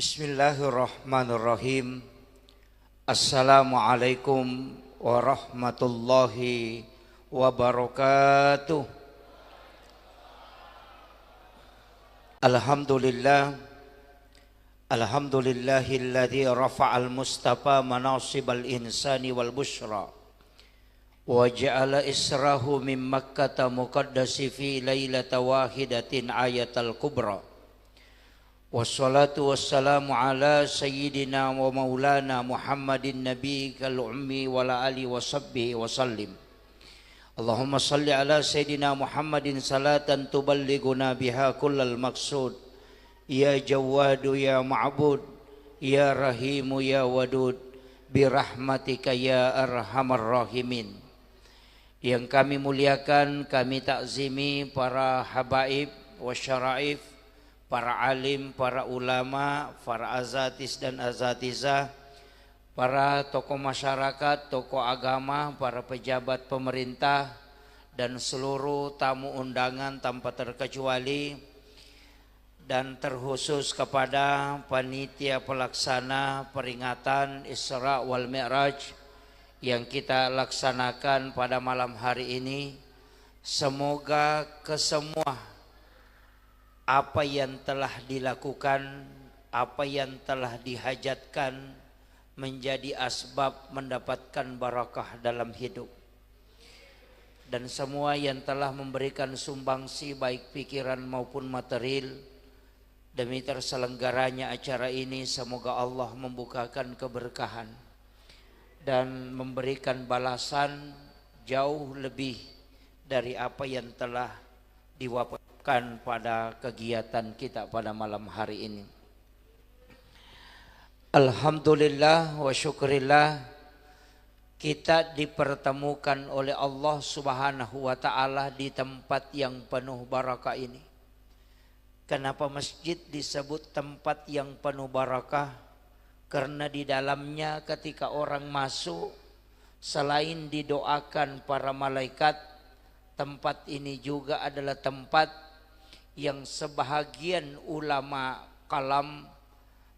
Bismillahirrahmanirrahim. Assalamualaikum warahmatullahi wabarakatuh. Alhamdulillah. Alhamdulillahilladzi rafa'al mustafa manasibal insani wal busyra wa ja'ala israhu min makkata muqaddasi fi lailata wahidatin ayatal kubra. Wassalatu wassalamu ala sayyidina wa maulana Muhammadin nabi kal ummi wa la ali wa sahbihi wa sallim. Allahumma salli ala sayyidina Muhammadin salatan tuballighuna biha kullal maqsud. Ya Jawadu ya Ma'bud, ya Rahimu ya Wadud, birahmatika ya arhamar rahimin. Yang kami muliakan, kami takzimi para habaib wa syara'if, para alim, para ulama, para azatis dan azatizah, para tokoh masyarakat, tokoh agama, para pejabat pemerintah, dan seluruh tamu undangan tanpa terkecuali, dan terkhusus kepada panitia pelaksana peringatan Isra wal Mi'raj yang kita laksanakan pada malam hari ini. Semoga kesemua apa yang telah dilakukan, apa yang telah dihajatkan menjadi asbab mendapatkan barakah dalam hidup. Dan semua yang telah memberikan sumbangsi baik pikiran maupun material demi terselenggaranya acara ini, semoga Allah membukakan keberkahan dan memberikan balasan jauh lebih dari apa yang telah diwakafkan pada kegiatan kita pada malam hari ini. Alhamdulillah wa syukurillah, kita dipertemukan oleh Allah Subhanahu wa ta'ala di tempat yang penuh barakah ini. Kenapa masjid disebut tempat yang penuh barakah? Karena di dalamnya ketika orang masuk, selain didoakan para malaikat, tempat ini juga adalah tempat yang sebahagian ulama kalam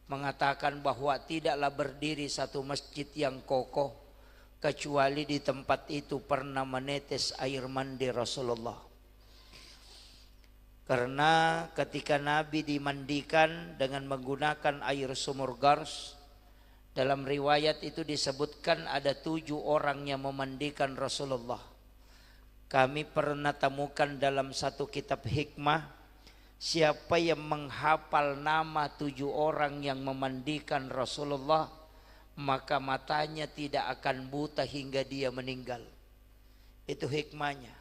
mengatakan bahwa tidaklah berdiri satu masjid yang kokoh kecuali di tempat itu pernah menetes air mandi Rasulullah. Karena ketika Nabi dimandikan dengan menggunakan air sumur Gars, dalam riwayat itu disebutkan ada 7 orang yang memandikan Rasulullah. Kami pernah temukan dalam satu kitab hikmah, siapa yang menghafal nama 7 orang yang memandikan Rasulullah, maka matanya tidak akan buta hingga dia meninggal. Itu hikmahnya.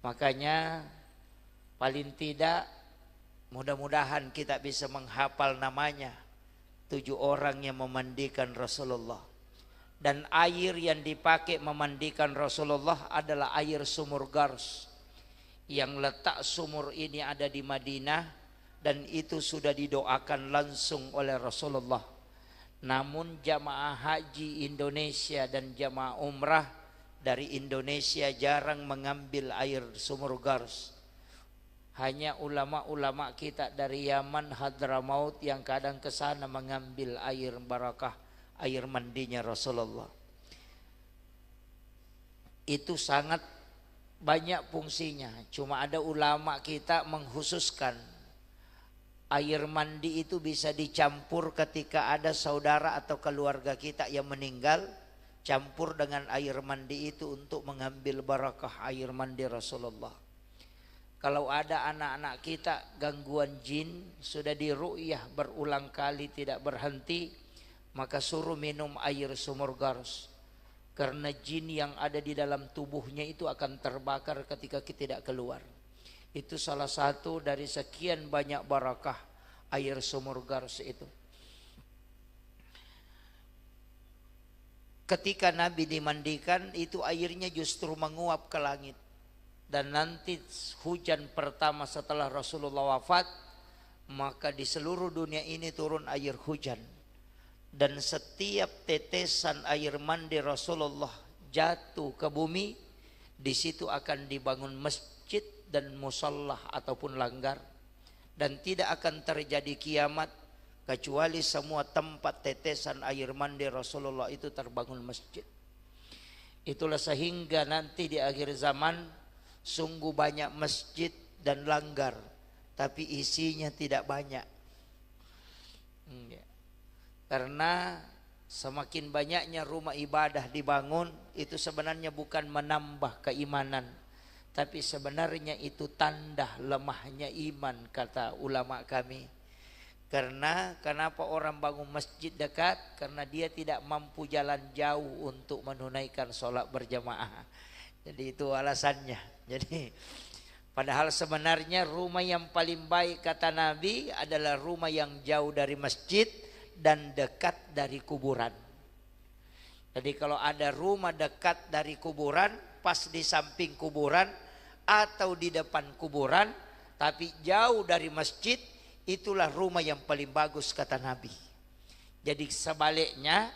Makanya paling tidak mudah-mudahan kita bisa menghafal namanya 7 orang yang memandikan Rasulullah. Dan air yang dipakai memandikan Rasulullah adalah air sumur Gars. Yang letak sumur ini ada di Madinah, dan itu sudah didoakan langsung oleh Rasulullah. Namun jamaah haji Indonesia dan jamaah umrah dari Indonesia jarang mengambil air sumur Gars. Hanya ulama-ulama kita dari Yaman, Hadramaut yang kadang ke sana mengambil air barakah, air mandinya Rasulullah. Itu sangat banyak fungsinya. Cuma ada ulama kita mengkhususkan air mandi itu bisa dicampur ketika ada saudara atau keluarga kita yang meninggal, campur dengan air mandi itu untuk mengambil barakah air mandi Rasulullah. Kalau ada anak-anak kita gangguan jin, sudah diru'yah berulang kali tidak berhenti, maka suruh minum air sumur Gars. Karena jin yang ada di dalam tubuhnya itu akan terbakar ketika kita tidak keluar. Itu salah satu dari sekian banyak barakah air sumur Gars itu. Ketika Nabi dimandikan, itu airnya justru menguap ke langit. Dan nanti hujan pertama setelah Rasulullah wafat, maka di seluruh dunia ini turun air hujan. Dan setiap tetesan air mandi Rasulullah jatuh ke bumi, di situ akan dibangun masjid dan musallah ataupun langgar. Dan tidak akan terjadi kiamat kecuali semua tempat tetesan air mandi Rasulullah itu terbangun masjid. Itulah sehingga nanti di akhir zaman sungguh banyak masjid dan langgar, tapi isinya tidak banyak. Karena semakin banyaknya rumah ibadah dibangun, itu sebenarnya bukan menambah keimanan, tapi sebenarnya itu tanda lemahnya iman, kata ulama kami. Karena kenapa orang bangun masjid dekat? Karena dia tidak mampu jalan jauh untuk menunaikan sholat berjamaah. Jadi itu alasannya. Jadi padahal sebenarnya rumah yang paling baik kata Nabi adalah rumah yang jauh dari masjid dan dekat dari kuburan. Jadi kalau ada rumah dekat dari kuburan, pas di samping kuburan atau di depan kuburan, tapi jauh dari masjid, itulah rumah yang paling bagus kata Nabi. Jadi sebaliknya,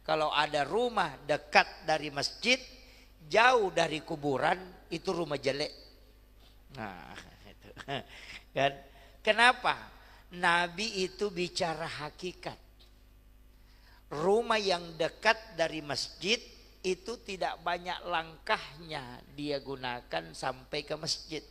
kalau ada rumah dekat dari masjid, jauh dari kuburan, itu rumah jelek. Nah, itu kan. Kenapa? Nabi itu bicara hakikat. Rumah yang dekat dari masjid itu tidak banyak langkahnya dia gunakan sampai ke masjid.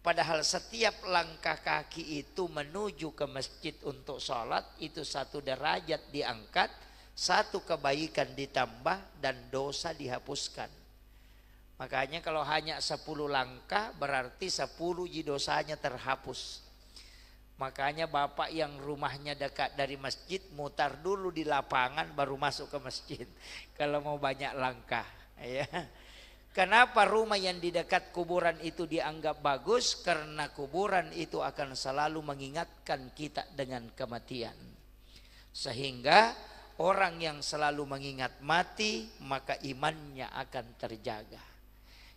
Padahal setiap langkah kaki itu menuju ke masjid untuk sholat, itu satu derajat diangkat, satu kebaikan ditambah, dan dosa dihapuskan. Makanya kalau hanya 10 langkah berarti 10 dosanya terhapus. Makanya bapak yang rumahnya dekat dari masjid mutar dulu di lapangan baru masuk ke masjid kalau mau banyak langkah, ya. Kenapa rumah yang di dekat kuburan itu dianggap bagus? Karena kuburan itu akan selalu mengingatkan kita dengan kematian. Sehingga orang yang selalu mengingat mati, maka imannya akan terjaga.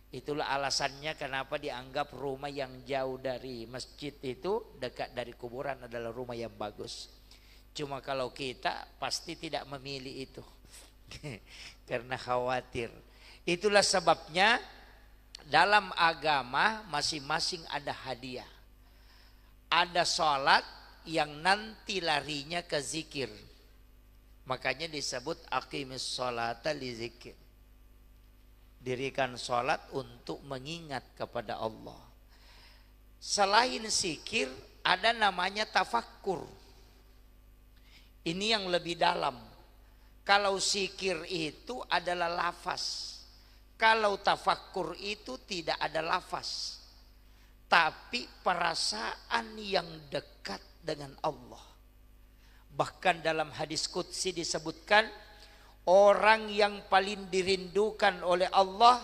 Itulah alasannya kenapa dianggap rumah yang jauh dari masjid itu, dekat dari kuburan adalah rumah yang bagus. Cuma kalau kita pasti tidak memilih itu. Karena khawatir. Itulah sebabnya dalam agama masing-masing ada hadiah. Ada sholat yang nanti larinya ke zikir. Makanya disebut aqimis sholata li zikir. Dirikan sholat untuk mengingat kepada Allah. Selain zikir ada namanya tafakkur. Ini yang lebih dalam. Kalau zikir itu adalah lafaz. Kalau tafakkur itu tidak ada lafaz, tapi perasaan yang dekat dengan Allah. Bahkan dalam hadis qudsi disebutkan, orang yang paling dirindukan oleh Allah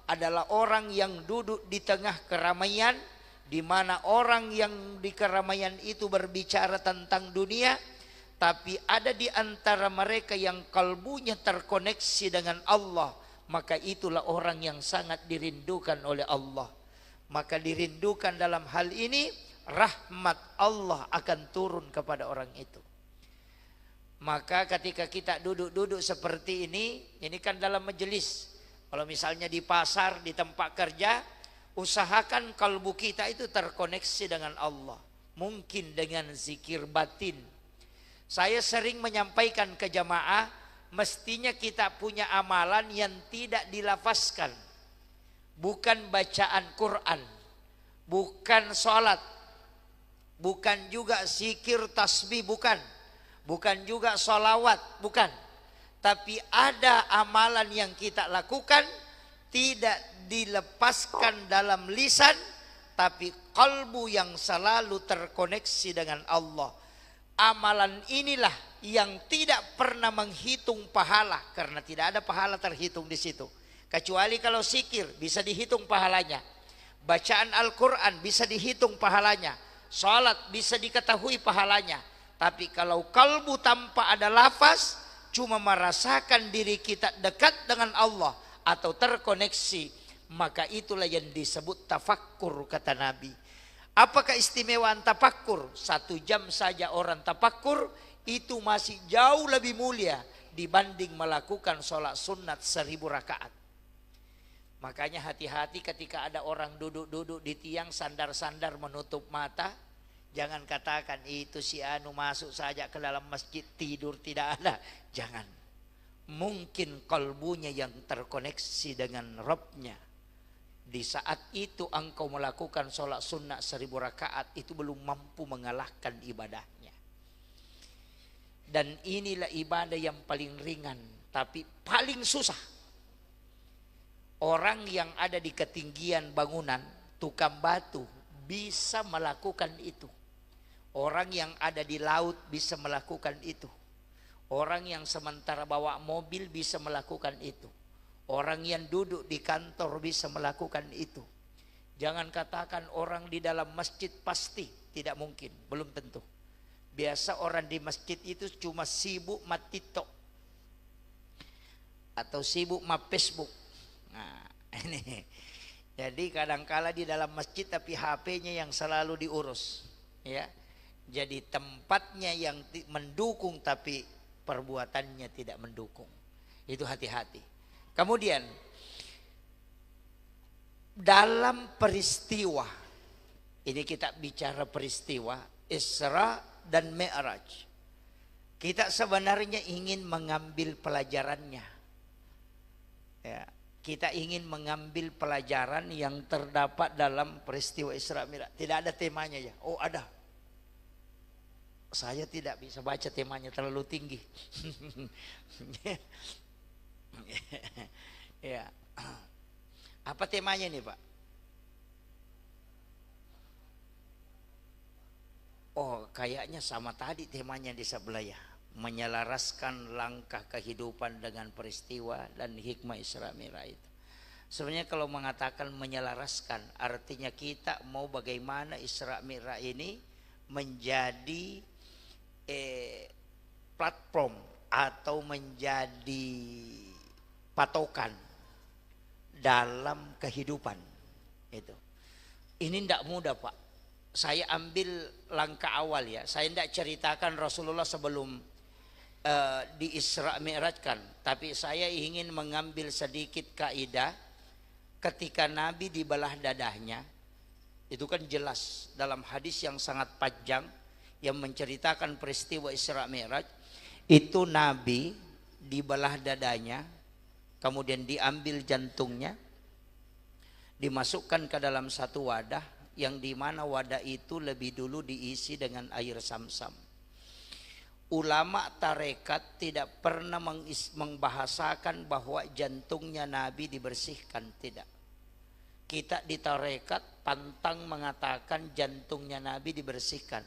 adalah orang yang duduk di tengah keramaian, di mana orang yang di keramaian itu berbicara tentang dunia, tapi ada di antara mereka yang kalbunya terkoneksi dengan Allah. Maka itulah orang yang sangat dirindukan oleh Allah. Maka dirindukan dalam hal ini, rahmat Allah akan turun kepada orang itu. Maka ketika kita duduk-duduk seperti ini kan dalam majelis. Kalau misalnya di pasar, di tempat kerja, usahakan kalbu kita itu terkoneksi dengan Allah. Mungkin dengan zikir batin. Saya sering menyampaikan ke jamaah, mestinya kita punya amalan yang tidak dilafazkan. Bukan bacaan Quran, bukan sholat, bukan juga zikir tasbih, bukan juga sholawat, bukan. Tapi ada amalan yang kita lakukan tidak dilepaskan dalam lisan, tapi kalbu yang selalu terkoneksi dengan Allah. Amalan inilah yang tidak pernah menghitung pahala, karena tidak ada pahala terhitung di situ. Kecuali kalau zikir bisa dihitung pahalanya, bacaan Al-Quran bisa dihitung pahalanya, salat bisa diketahui pahalanya. Tapi kalau kalbu tanpa ada lafaz, cuma merasakan diri kita dekat dengan Allah atau terkoneksi, maka itulah yang disebut tafakkur kata Nabi. Apakah istimewaan tafakkur? 1 jam saja orang tafakkur itu masih jauh lebih mulia dibanding melakukan sholat sunat 1000 rakaat. Makanya hati-hati ketika ada orang duduk-duduk di tiang sandar-sandar menutup mata. Jangan katakan itu si anu masuk saja ke dalam masjid tidur tidak ada. Jangan. Mungkin kalbunya yang terkoneksi dengan Rabbnya. Di saat itu engkau melakukan sholat sunnah 1000 rakaat itu belum mampu mengalahkan ibadahnya. Dan inilah ibadah yang paling ringan tapi paling susah. Orang yang ada di ketinggian bangunan, tukang batu bisa melakukan itu. Orang yang ada di laut bisa melakukan itu. Orang yang sementara bawa mobil bisa melakukan itu. Orang yang duduk di kantor bisa melakukan itu. Jangan katakan orang di dalam masjid pasti, tidak mungkin, belum tentu. Biasa orang di masjid itu cuma sibuk ma TikTok atau sibuk ma Facebook. Nah, ini. Jadi kadangkala di dalam masjid tapi HP-nya yang selalu diurus, ya. Jadi tempatnya yang mendukung tapi perbuatannya tidak mendukung. Itu hati-hati. Kemudian dalam peristiwa ini kita bicara peristiwa Isra dan Mi'raj. Kita sebenarnya ingin mengambil pelajarannya. Ya, kita ingin mengambil pelajaran yang terdapat dalam peristiwa Isra Mi'raj. Tidak ada temanya ya. Oh, ada. Saya tidak bisa baca temanya, terlalu tinggi. Ya. Apa temanya nih, Pak? Oh, kayaknya sama tadi temanya di sebelah ya. Menyelaraskan langkah kehidupan dengan peristiwa dan hikmah Isra Mi'raj itu. Sebenarnya kalau mengatakan menyelaraskan, artinya kita mau bagaimana Isra Mi'raj ini menjadi platform atau menjadi patokan dalam kehidupan itu. Ini tidak mudah, Pak. Saya ambil langkah awal ya. Saya tidak ceritakan Rasulullah sebelum di Isra Mi'rajkan, tapi saya ingin mengambil sedikit kaidah ketika Nabi dibelah dadahnya. Itu kan jelas dalam hadis yang sangat panjang yang menceritakan peristiwa Isra Mi'raj. Itu Nabi dibelah dadanya, kemudian diambil jantungnya, dimasukkan ke dalam satu wadah, yang dimana wadah itu lebih dulu diisi dengan air Zam-Zam. Ulama tarekat tidak pernah membahasakan bahwa jantungnya Nabi dibersihkan, tidak. Kita di tarekat pantang mengatakan jantungnya Nabi dibersihkan.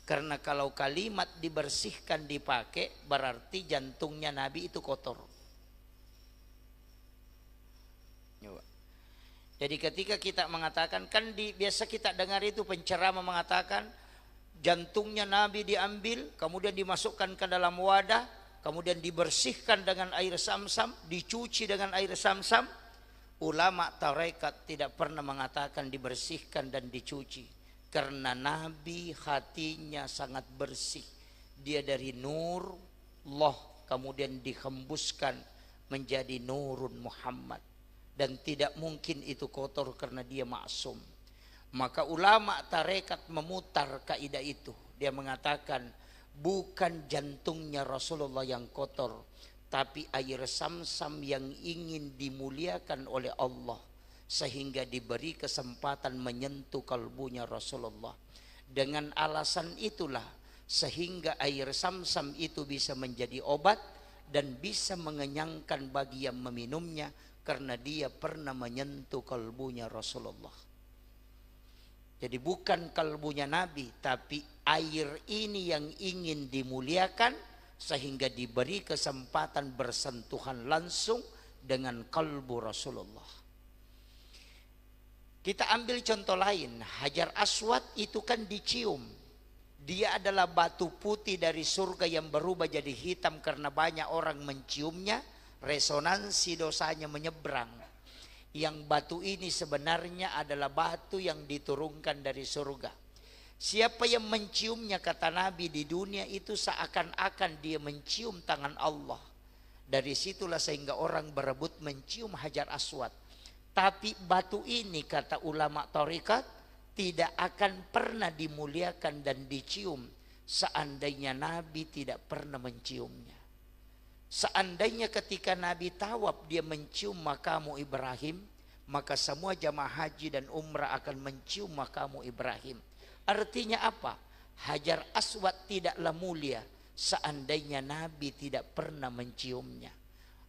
Karena kalau kalimat dibersihkan dipakai, berarti jantungnya Nabi itu kotor. Jadi ketika kita mengatakan, kan biasa kita dengar itu penceramah mengatakan jantungnya Nabi diambil, kemudian dimasukkan ke dalam wadah, kemudian dibersihkan dengan air Zam-Zam, dicuci dengan air Zam-Zam. Ulama tarekat tidak pernah mengatakan dibersihkan dan dicuci. Karena Nabi hatinya sangat bersih. Dia dari nur Allah kemudian dihembuskan menjadi nurun Muhammad. Dan tidak mungkin itu kotor karena dia maksum. Maka ulama tarekat memutar kaidah itu. Dia mengatakan bukan jantungnya Rasulullah yang kotor, tapi air Zam-Zam yang ingin dimuliakan oleh Allah, sehingga diberi kesempatan menyentuh kalbunya Rasulullah. Dengan alasan itulah sehingga air Zam-Zam itu bisa menjadi obat dan bisa mengenyangkan bagi yang meminumnya, karena dia pernah menyentuh kalbunya Rasulullah. Jadi bukan kalbunya Nabi, tapi air ini yang ingin dimuliakan sehingga diberi kesempatan bersentuhan langsung dengan kalbu Rasulullah. Kita ambil contoh lain, Hajar Aswad itu kan dicium. Dia adalah batu putih dari surga yang berubah jadi hitam karena banyak orang menciumnya, resonansi dosanya menyeberang. Yang batu ini sebenarnya adalah batu yang diturunkan dari surga. Siapa yang menciumnya, kata Nabi, di dunia itu seakan-akan dia mencium tangan Allah. Dari situlah sehingga orang berebut mencium Hajar Aswad. Tapi batu ini, kata ulama tarekat, tidak akan pernah dimuliakan dan dicium seandainya Nabi tidak pernah menciumnya. Seandainya ketika Nabi tawaf dia mencium makamu Ibrahim, maka semua jamaah haji dan umrah akan mencium makamu Ibrahim. Artinya apa? Hajar Aswad tidaklah mulia seandainya Nabi tidak pernah menciumnya.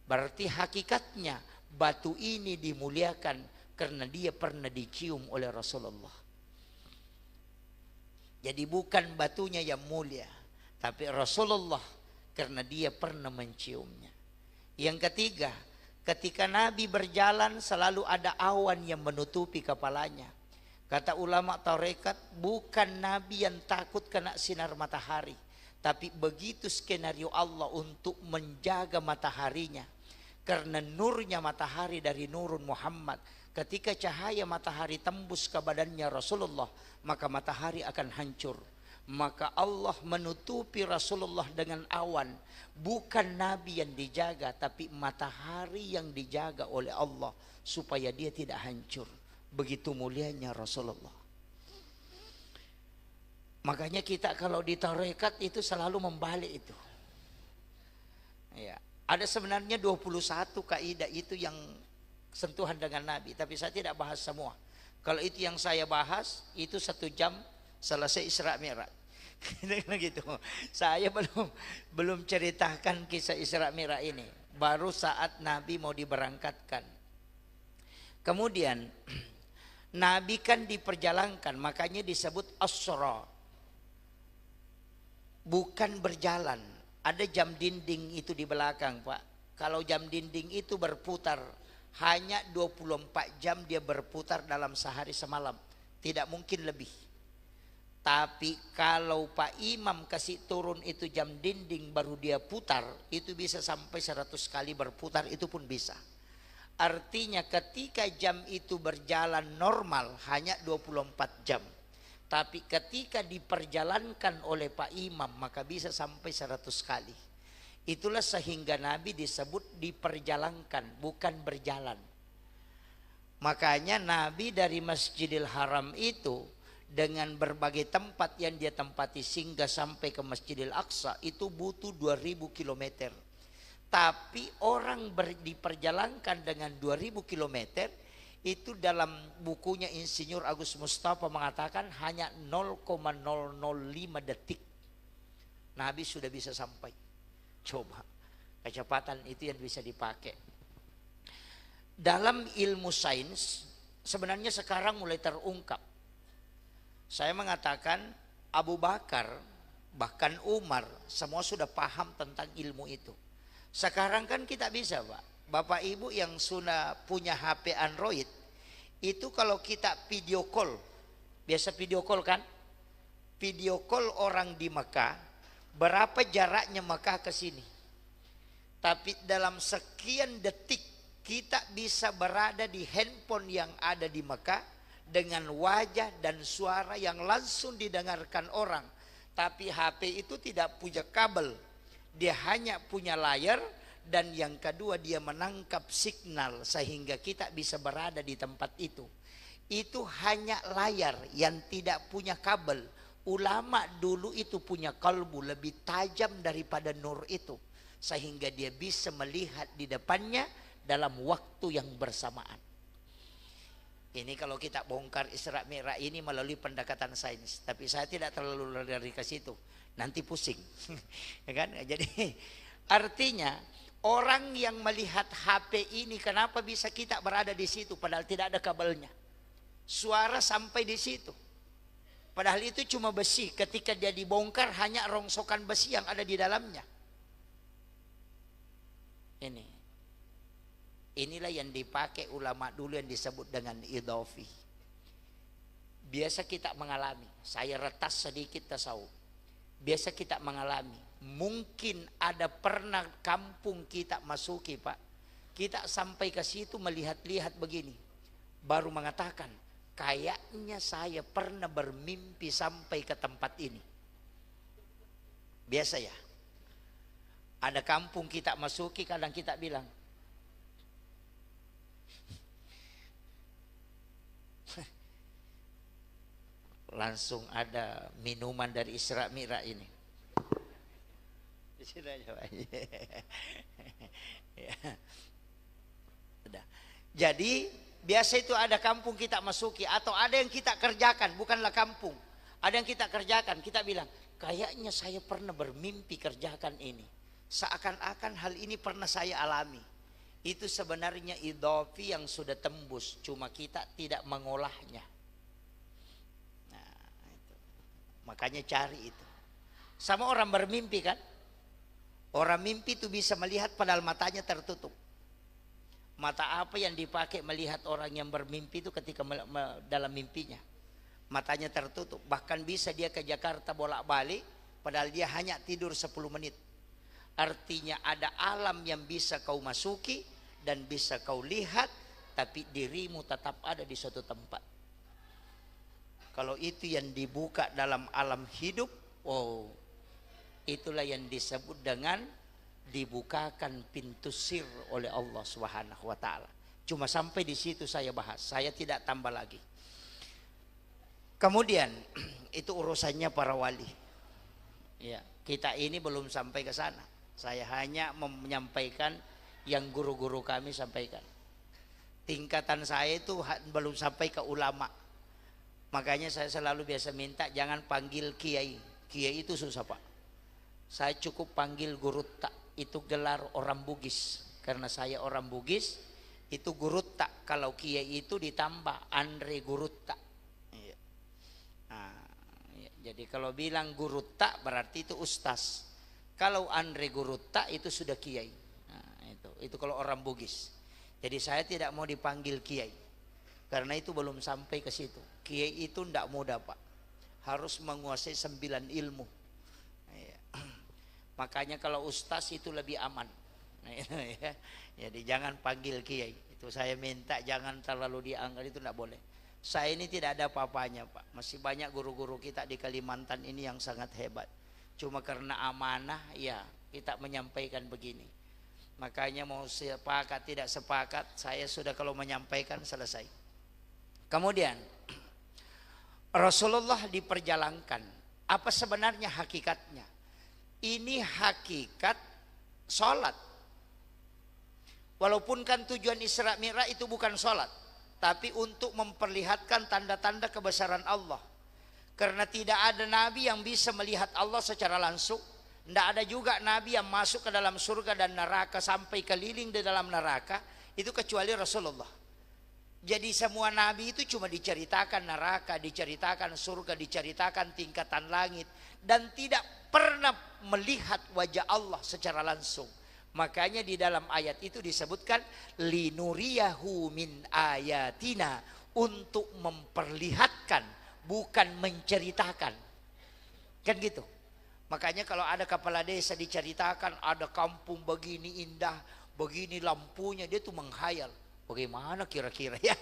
Berarti hakikatnya batu ini dimuliakan karena dia pernah dicium oleh Rasulullah. Jadi bukan batunya yang mulia, tapi Rasulullah karena dia pernah menciumnya. Yang ketiga, ketika Nabi berjalan selalu ada awan yang menutupi kepalanya. Kata ulama tarekat, bukan Nabi yang takut kena sinar matahari, tapi begitu skenario Allah untuk menjaga mataharinya. Karena nurnya matahari dari nurun Muhammad, ketika cahaya matahari tembus ke badannya Rasulullah, maka matahari akan hancur. Maka Allah menutupi Rasulullah dengan awan. Bukan Nabi yang dijaga, tapi matahari yang dijaga oleh Allah supaya dia tidak hancur. Begitu mulianya Rasulullah. Makanya kita kalau di tarekat itu selalu membalik itu. Ya, ada sebenarnya 21 kaidah itu yang sentuhan dengan Nabi, tapi saya tidak bahas semua. Kalau itu yang saya bahas, itu 1 jam selesai Isra Mi'raj. Gitu. Saya belum ceritakan kisah Isra Mi'raj ini. Baru saat Nabi mau diberangkatkan. Kemudian Nabi kan diperjalankan, makanya disebut Asra. Bukan berjalan. Ada jam dinding itu di belakang, Pak. Kalau jam dinding itu berputar, hanya 24 jam dia berputar dalam sehari semalam. Tidak mungkin lebih. Tapi kalau Pak Imam kasih turun itu jam dinding baru dia putar, itu bisa sampai 100 kali berputar, itu pun bisa. Artinya ketika jam itu berjalan normal hanya 24 jam. Tapi ketika diperjalankan oleh Pak Imam maka bisa sampai 100 kali. Itulah sehingga Nabi disebut diperjalankan, bukan berjalan. Makanya Nabi dari Masjidil Haram itu dengan berbagai tempat yang dia tempati sehingga sampai ke Masjidil Aqsa itu butuh 2000 kilometer. Tapi orang diperjalankan dengan 2000 kilometer itu dalam bukunya Insinyur Agus Mustafa mengatakan hanya 0,005 detik. Nabi sudah bisa sampai. Coba kecepatan itu yang bisa dipakai. Dalam ilmu sains sebenarnya sekarang mulai terungkap. Saya mengatakan Abu Bakar bahkan Umar semua sudah paham tentang ilmu itu. Sekarang kan kita bisa, Pak. Bapak Ibu yang sudah punya HP Android, itu kalau kita video call, biasa video call kan? Video call orang di Mekah, berapa jaraknya Mekah ke sini? Tapi dalam sekian detik kita bisa berada di handphone yang ada di Mekah dengan wajah dan suara yang langsung didengarkan orang. Tapi HP itu tidak punya kabel. Dia hanya punya layar dan yang kedua dia menangkap signal sehingga kita bisa berada di tempat itu. Itu hanya layar yang tidak punya kabel. Ulama dulu itu punya kalbu lebih tajam daripada nur itu sehingga dia bisa melihat di depannya dalam waktu yang bersamaan. Ini kalau kita bongkar Isra Mi'raj ini melalui pendekatan sains, tapi saya tidak terlalu lari ke situ. Nanti pusing. Ya kan? Jadi artinya orang yang melihat HP ini kenapa bisa kita berada di situ padahal tidak ada kabelnya. Suara sampai di situ. Padahal itu cuma besi, ketika dia dibongkar hanya rongsokan besi yang ada di dalamnya. Inilah yang dipakai ulama dulu yang disebut dengan idhofi. Biasa kita mengalami, saya retas sedikit tasawuf. Biasa kita mengalami, mungkin ada pernah kampung kita masuki, Pak. Kita sampai ke situ melihat-lihat begini, baru mengatakan, kayaknya saya pernah bermimpi sampai ke tempat ini. Biasa ya. Ada kampung kita masuki, kadang kita bilang, langsung ada minuman dari Isra Mi'raj ini. Di sini aja Pak. Ya. Udah. Jadi biasa itu ada kampung kita masuki atau ada yang kita kerjakan, bukanlah kampung. Ada yang kita kerjakan, kita bilang, kayaknya saya pernah bermimpi kerjakan ini. Seakan-akan hal ini pernah saya alami. Itu sebenarnya idhofi yang sudah tembus, cuma kita tidak mengolahnya. Nah, itu. Makanya cari itu. Sama orang bermimpi kan? Orang mimpi itu bisa melihat padahal matanya tertutup. Mata apa yang dipakai melihat orang yang bermimpi itu ketika dalam mimpinya? Matanya tertutup. Bahkan bisa dia ke Jakarta bolak-balik padahal dia hanya tidur 10 menit. Artinya ada alam yang bisa kau masuki dan bisa kau lihat, tapi dirimu tetap ada di suatu tempat. Kalau itu yang dibuka dalam alam hidup, oh, itulah yang disebut dengan dibukakan pintu sir oleh Allah Subhanahu wa taala. Cuma sampai di situ saya bahas, saya tidak tambah lagi. Kemudian itu urusannya para wali. Ya, kita ini belum sampai ke sana. Saya hanya menyampaikan yang guru-guru kami sampaikan. Tingkatan saya itu belum sampai ke ulama. Makanya saya selalu biasa minta jangan panggil kiai. Kiai itu susah Pak. Saya cukup panggil gurutta. Itu gelar orang Bugis. Karena saya orang Bugis, itu gurutta. Kalau kiai itu ditambah Andre Gurutta. Ya. Nah, ya. Jadi kalau bilang gurutta berarti itu ustaz. Kalau Andre Gurutta itu sudah kiai. Nah, itu kalau orang Bugis. Jadi saya tidak mau dipanggil kiai. Karena itu belum sampai ke situ. Kiai itu tidak mudah Pak. Harus menguasai 9 ilmu. Makanya kalau ustaz itu lebih aman. Ya. Jadi jangan panggil kiai. Itu saya minta jangan terlalu diangkat, itu tidak boleh. Saya ini tidak ada apa-apanya Pak. Masih banyak guru-guru kita di Kalimantan ini yang sangat hebat. Cuma karena amanah ya kita menyampaikan begini. Makanya mau sepakat tidak sepakat, saya sudah kalau menyampaikan selesai. Kemudian Rasulullah diperjalankan. Apa sebenarnya hakikatnya? Ini hakikat sholat. Walaupun kan tujuan Isra Mi'raj itu bukan sholat, tapi untuk memperlihatkan tanda-tanda kebesaran Allah. Karena tidak ada nabi yang bisa melihat Allah secara langsung. Tidak ada juga nabi yang masuk ke dalam surga dan neraka sampai keliling di dalam neraka. Itu kecuali Rasulullah. Jadi semua nabi itu cuma diceritakan neraka, diceritakan surga, diceritakan tingkatan langit. Dan tidak pernah melihat wajah Allah secara langsung. Makanya di dalam ayat itu disebutkan linuriyahu min ayatina, untuk memperlihatkan, bukan menceritakan. Kan gitu. Makanya kalau ada kepala desa diceritakan ada kampung begini indah, begini lampunya, dia tuh menghayal. Bagaimana kira-kira ya?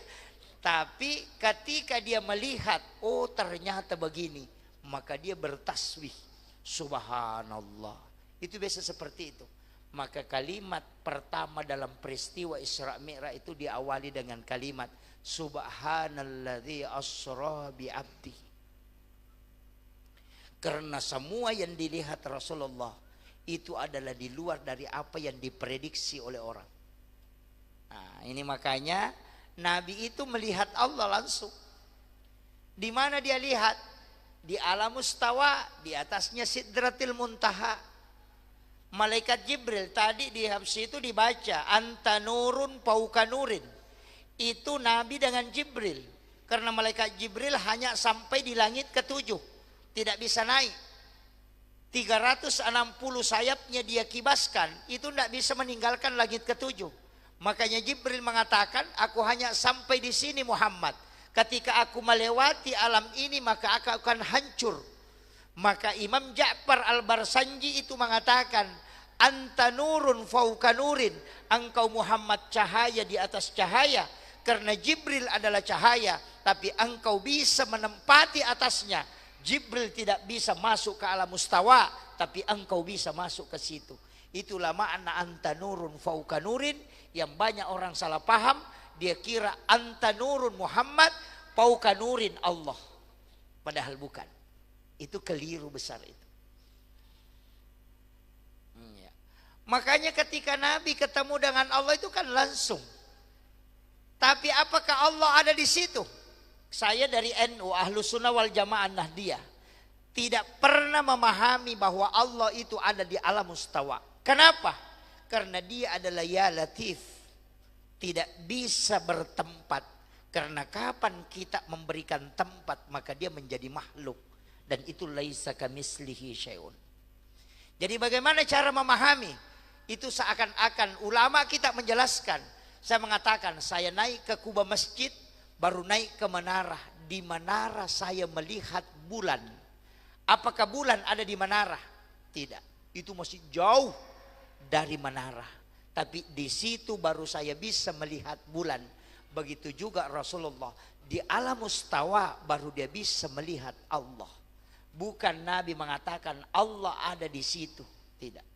Tapi ketika dia melihat, oh ternyata begini, maka dia bertasbih, subhanallah. Itu biasa seperti itu. Maka kalimat pertama dalam peristiwa Isra Mi'raj itu diawali dengan kalimat subhanalladzi asra bi abdi. Karena semua yang dilihat Rasulullah itu adalah di luar dari apa yang diprediksi oleh orang. Nah, ini makanya Nabi itu melihat Allah langsung. Di mana dia lihat? Di alam mustawa, di atasnya Sidratil Muntaha. Malaikat Jibril tadi di Habsyi itu dibaca anta nurun fauqa nurin. Itu Nabi dengan Jibril. Karena malaikat Jibril hanya sampai di langit ke-7, tidak bisa naik. 360 sayapnya dia kibaskan, itu tidak bisa meninggalkan langit ke-7. Makanya Jibril mengatakan, aku hanya sampai di sini Muhammad. Ketika aku melewati alam ini maka aku akan hancur. Maka Imam Ja'far Al-Barsanji itu mengatakan, anta nurun fauqa nurin, engkau Muhammad cahaya di atas cahaya. Karena Jibril adalah cahaya, tapi engkau bisa menempati atasnya. Jibril tidak bisa masuk ke alam mustawa, tapi engkau bisa masuk ke situ. Itulah makna anta nurun fauqa nurin, yang banyak orang salah paham. Dia kira anta nurun Muhammad fauqa nurin Allah. Padahal bukan. Itu keliru besar itu. Ya. Makanya ketika Nabi ketemu dengan Allah itu kan langsung. Tapi apakah Allah ada di situ? Saya dari NU, Ahlus Sunnah wal Jamaah Nahdiyah, tidak pernah memahami bahwa Allah itu ada di alam mustawa. Kenapa? Karena dia adalah ya latif. Tidak bisa bertempat. Karena kapan kita memberikan tempat, maka dia menjadi makhluk. Dan itu laisa kamislihi syai'un. Jadi bagaimana cara memahami? Itu seakan-akan ulama kita menjelaskan. Saya mengatakan saya naik ke kubah masjid, baru naik ke menara. Di menara saya melihat bulan. Apakah bulan ada di menara? Tidak. Itu masih jauh dari menara. Tapi di situ baru saya bisa melihat bulan. Begitu juga Rasulullah. Di alam mustawa baru dia bisa melihat Allah. Bukan Nabi mengatakan Allah ada di situ. Tidak.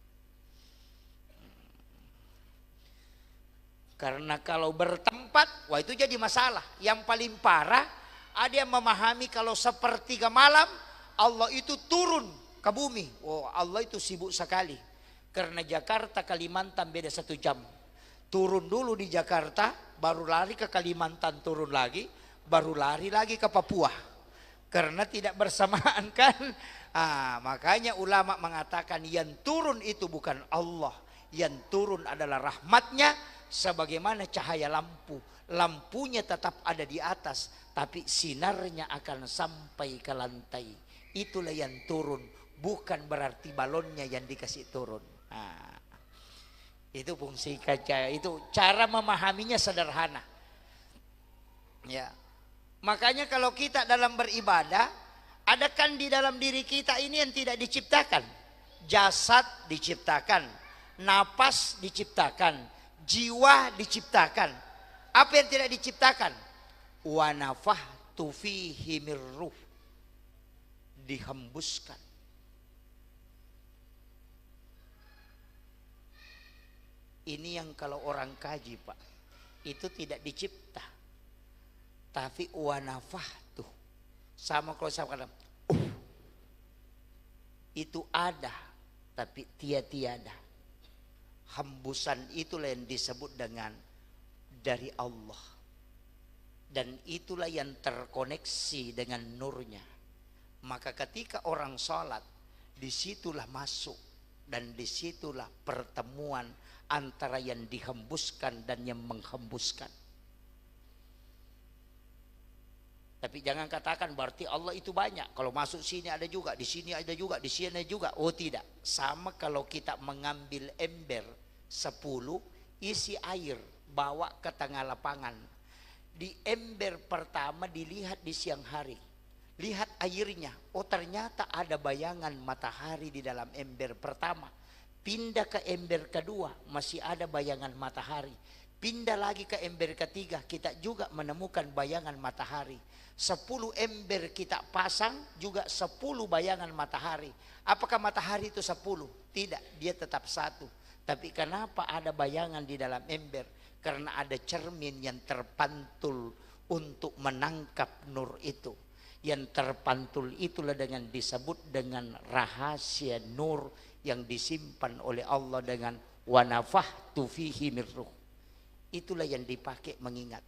Karena kalau bertempat, wah itu jadi masalah. Yang paling parah, ada yang memahami kalau sepertiga malam Allah itu turun ke bumi. Oh, Allah itu sibuk sekali. Karena Jakarta Kalimantan beda 1 jam. Turun dulu di Jakarta, baru lari ke Kalimantan, turun lagi, baru lari lagi ke Papua. Karena tidak bersamaan kan. Makanya ulama mengatakan yang turun itu bukan Allah. Yang turun adalah rahmatnya. Sebagaimana cahaya lampu. Lampunya tetap ada di atas. Tapi sinarnya akan sampai ke lantai. Itulah yang turun. Bukan berarti balonnya yang dikasih turun. Itu fungsi kaca. Itu cara memahaminya sederhana. Ya. Makanya kalau kita dalam beribadah, ada kan di dalam diri kita ini yang tidak diciptakan. Jasad diciptakan, napas diciptakan, jiwa diciptakan. Apa yang tidak diciptakan? Wa nafahtu fihi mir ruh. Dihembuskan. Ini yang kalau orang kaji, Pak, itu tidak dicipta. Tapi wa nafahtu. Sama kalau saya katakan, itu ada, tapi tiada. Hembusan itulah yang disebut dengan dari Allah. Dan itulah yang terkoneksi dengan nurnya. Maka ketika orang sholat, disitulah masuk. Dan disitulah pertemuan antara yang dihembuskan dan yang menghembuskan. Tapi jangan katakan berarti Allah itu banyak. Kalau masuk sini ada juga, di sini ada juga, di sini ada juga. Oh tidak. Sama kalau kita mengambil ember 10, isi air, bawa ke tengah lapangan. Di ember pertama dilihat di siang hari. Lihat airnya. Oh ternyata ada bayangan matahari di dalam ember pertama. Pindah ke ember kedua, masih ada bayangan matahari. Pindah lagi ke ember ketiga, kita juga menemukan bayangan matahari. 10 ember kita pasang, juga 10 bayangan matahari. Apakah matahari itu 10? Tidak, dia tetap satu. Tapi kenapa ada bayangan di dalam ember? Karena ada cermin yang terpantul untuk menangkap nur itu. Yang terpantul itulah dengan disebut dengan rahasia nur yang disimpan oleh Allah dengan wa nafahtu fihi mir ruh. Itulah yang dipakai mengingat.